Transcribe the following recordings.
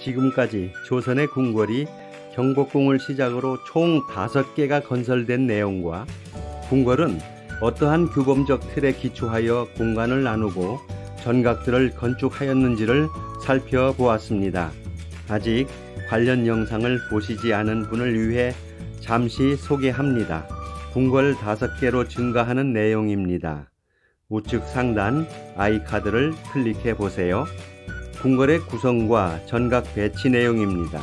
지금까지 조선의 궁궐이 경복궁을 시작으로 총 5개가 건설된 내용과 궁궐은 어떠한 규범적 틀에 기초하여 공간을 나누고 전각들을 건축하였는지를 살펴보았습니다. 아직 관련 영상을 보시지 않은 분을 위해 잠시 소개합니다. 궁궐 5개로 증가하는 내용입니다. 우측 상단 아이카드를 클릭해 보세요. 궁궐의 구성과 전각 배치 내용입니다.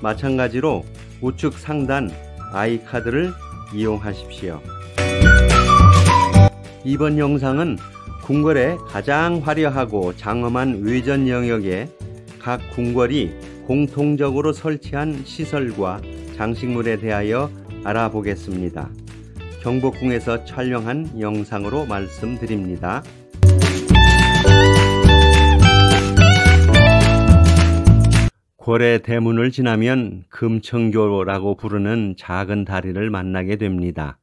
마찬가지로 우측 상단 아이카드를 이용하십시오. 이번 영상은 궁궐의 가장 화려하고 장엄한 외전 영역에 각 궁궐이 공통적으로 설치한 시설과 장식물에 대하여 알아보겠습니다. 경복궁에서 촬영한 영상으로 말씀드립니다. 고래 대문을 지나면 금천교라고 부르는 작은 다리를 만나게 됩니다.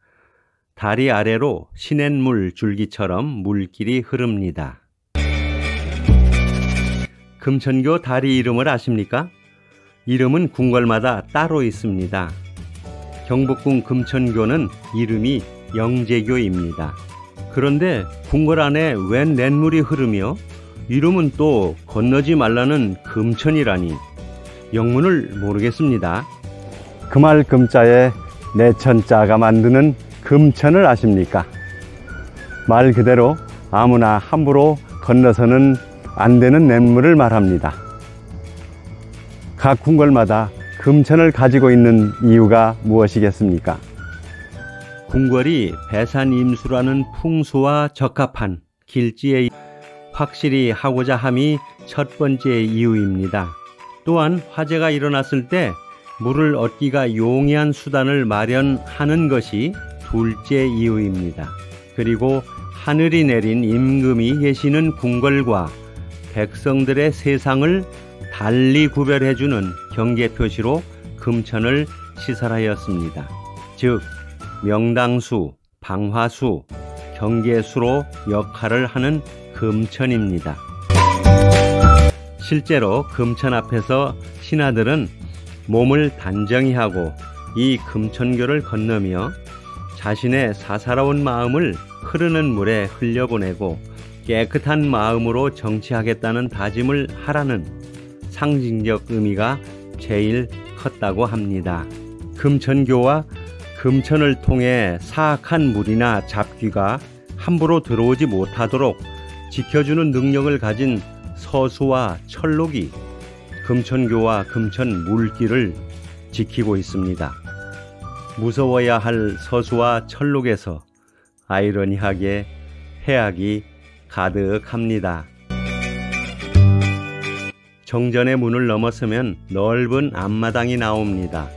다리 아래로 시냇물 줄기처럼 물길이 흐릅니다. 금천교 다리 이름을 아십니까? 이름은 궁궐마다 따로 있습니다. 경복궁 금천교는 이름이 영제교입니다. 그런데 궁궐 안에 웬 냇물이 흐르며 이름은 또 건너지 말라는 금천이라니 영문을 모르겠습니다. 금할 금자에 내천자가 만드는 금천을 아십니까? 말 그대로 아무나 함부로 건너서는 안 되는 냇물을 말합니다. 각 궁궐마다 금천을 가지고 있는 이유가 무엇이겠습니까? 궁궐이 배산임수라는 풍수와 적합한 길지에 확실히 하고자 함이 첫 번째 이유입니다. 또한 화재가 일어났을 때 물을 얻기가 용이한 수단을 마련하는 것이 둘째 이유입니다. 그리고 하늘이 내린 임금이 계시는 궁궐과 백성들의 세상을 달리 구별해주는 경계표시로 금천을 시설하였습니다. 즉 명당수, 방화수, 경계수로 역할을 하는 금천입니다. 실제로 금천 앞에서 신하들은 몸을 단정히 하고 이 금천교를 건너며 자신의 사사로운 마음을 흐르는 물에 흘려보내고 깨끗한 마음으로 정치하겠다는 다짐을 하라는 상징적 의미가 제일 컸다고 합니다. 금천교와 금천을 통해 사악한 물이나 잡귀가 함부로 들어오지 못하도록 지켜주는 능력을 가진 서수와 철록이 금천교와 금천 물길을 지키고 있습니다. 무서워야 할 서수와 철록에서 아이러니하게 해악이 가득합니다. 정전의 문을 넘어서면 넓은 앞마당이 나옵니다.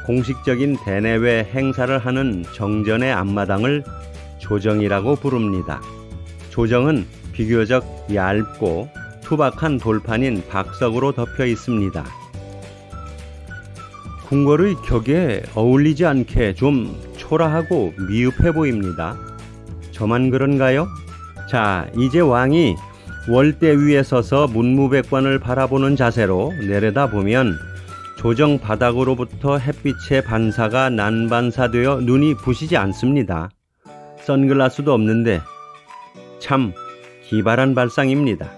공식적인 대내외 행사를 하는 정전의 앞마당을 조정이라고 부릅니다. 조정은 비교적 얇고 투박한 돌판인 박석으로 덮여 있습니다. 궁궐의 격에 어울리지 않게 좀 초라하고 미흡해 보입니다. 저만 그런가요? 자, 이제 왕이 월대 위에 서서 문무백관을 바라보는 자세로 내려다보면 조정 바닥으로부터 햇빛의 반사가 난반사되어 눈이 부시지 않습니다. 선글라스도 없는데 참 기발한 발상입니다.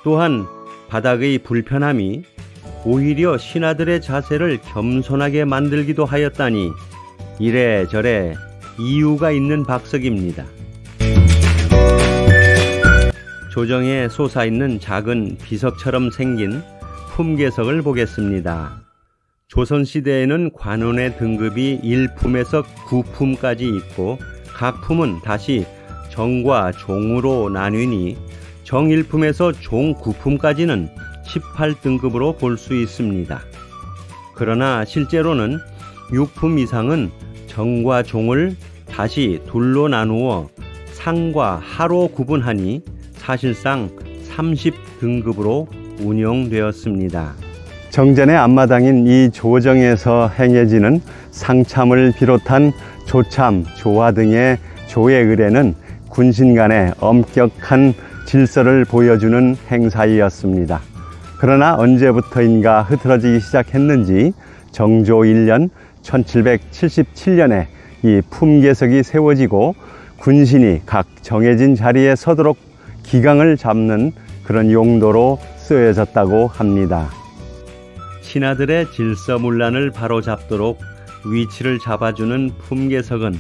또한 바닥의 불편함이 오히려 신하들의 자세를 겸손하게 만들기도 하였다니 이래저래 이유가 있는 박석입니다. 조정에 솟아있는 작은 비석처럼 생긴 품계석을 보겠습니다. 조선시대에는 관원의 등급이 1품에서 9품까지 있고 각 품은 다시 정과 종으로 나뉘니 정 1품에서 종 9품까지는 18등급으로 볼 수 있습니다. 그러나 실제로는 6품 이상은 정과 종을 다시 둘로 나누어 상과 하로 구분하니 사실상 30등급으로 운영되었습니다. 정전의 앞마당인 이 조정에서 행해지는 상참을 비롯한 조참, 조화 등의 조의 의례는 군신 간의 엄격한 질서를 보여주는 행사이었습니다. 그러나 언제부터인가 흐트러지기 시작했는지 정조 1년 1777년에 이 품계석이 세워지고 군신이 각 정해진 자리에 서도록 기강을 잡는 그런 용도로 쓰여졌다고 합니다. 신하들의 질서문란을 바로잡도록 위치를 잡아주는 품계석은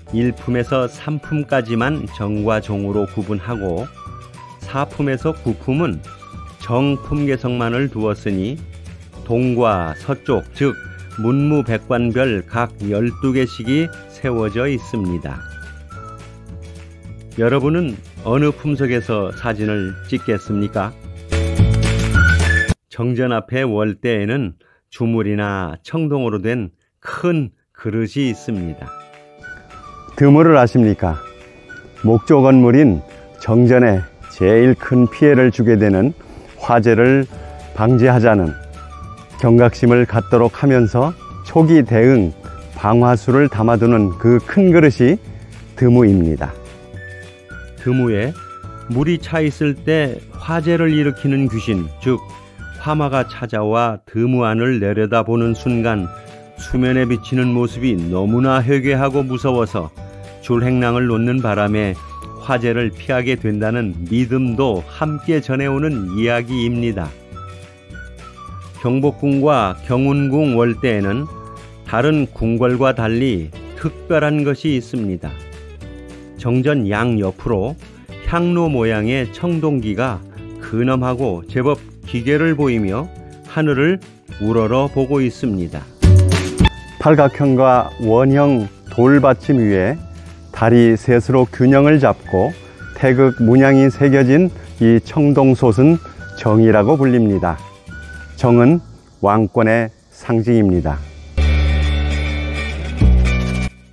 1품에서 3품까지만 정과 종으로 구분하고 4품에서 9품은 정품계석만을 두었으니 동과 서쪽 즉 문무백관별 각 12개씩이 세워져 있습니다. 여러분은 어느 품석에서 사진을 찍겠습니까? 정전 앞의 월대에는 주물이나 청동으로 된 큰 그릇이 있습니다. 드물을 아십니까? 목조 건물인 정전에 제일 큰 피해를 주게 되는 화재를 방지하자는 경각심을 갖도록 하면서 초기 대응 방화수를 담아두는 그 큰 그릇이 드무입니다. 드무에 물이 차 있을 때 화재를 일으키는 귀신, 즉 화마가 찾아와 드무 안을 내려다보는 순간 수면에 비치는 모습이 너무나 회괴하고 무서워서 줄행랑을 놓는 바람에 화재를 피하게 된다는 믿음도 함께 전해오는 이야기입니다. 경복궁과 경운궁 월대에는 다른 궁궐과 달리 특별한 것이 있습니다. 정전 양옆으로 향로 모양의 청동기가 근엄하고 제법 기계를 보이며 하늘을 우러러 보고 있습니다. 팔각형과 원형 돌받침 위에 다리 셋으로 균형을 잡고 태극 문양이 새겨진 이 청동솥은 정이라고 불립니다. 정은 왕권의 상징입니다.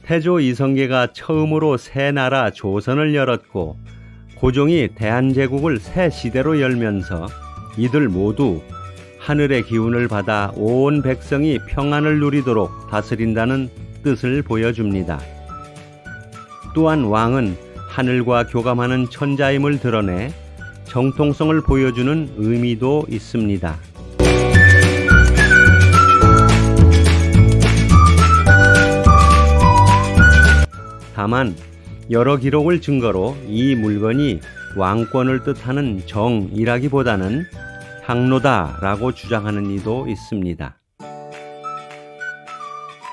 태조 이성계가 처음으로 새 나라 조선을 열었고 고종이 대한제국을 새 시대로 열면서 이들 모두 하늘의 기운을 받아 온 백성이 평안을 누리도록 다스린다는 뜻을 보여줍니다. 또한 왕은 하늘과 교감하는 천자임을 드러내 정통성을 보여주는 의미도 있습니다. 다만 여러 기록을 증거로 이 물건이 왕권을 뜻하는 정이라기보다는 향로다라고 주장하는 이도 있습니다.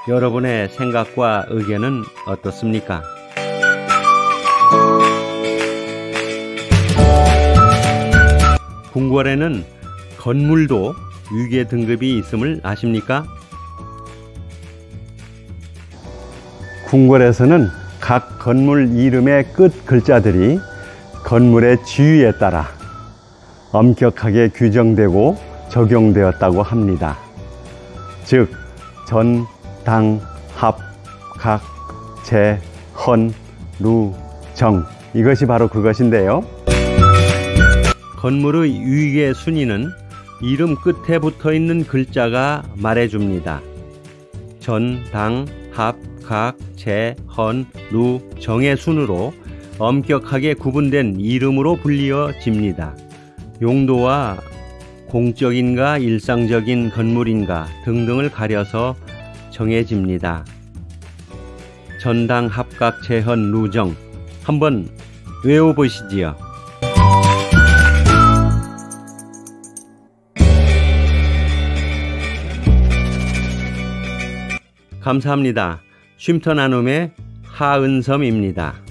여러분의 생각과 의견은 어떻습니까? 궁궐에는 건물도 위계 등급이 있음을 아십니까? 궁궐에서는 각 건물 이름의 끝 글자들이 건물의 지위에 따라 엄격하게 규정되고 적용되었다고 합니다. 즉 전, 당, 합, 각, 제, 헌, 루, 정, 이것이 바로 그것인데요. 건물의 위계 순위는 이름 끝에 붙어있는 글자가 말해줍니다. 전, 당, 합, 각, 제, 헌, 루, 정의 순으로 엄격하게 구분된 이름으로 불리어집니다. 용도와 공적인가 일상적인 건물인가 등등을 가려서 정해집니다. 전당, 합각, 제헌, 루정 한번 외워보시지요. 감사합니다. 쉼터 나눔의 하은섬입니다.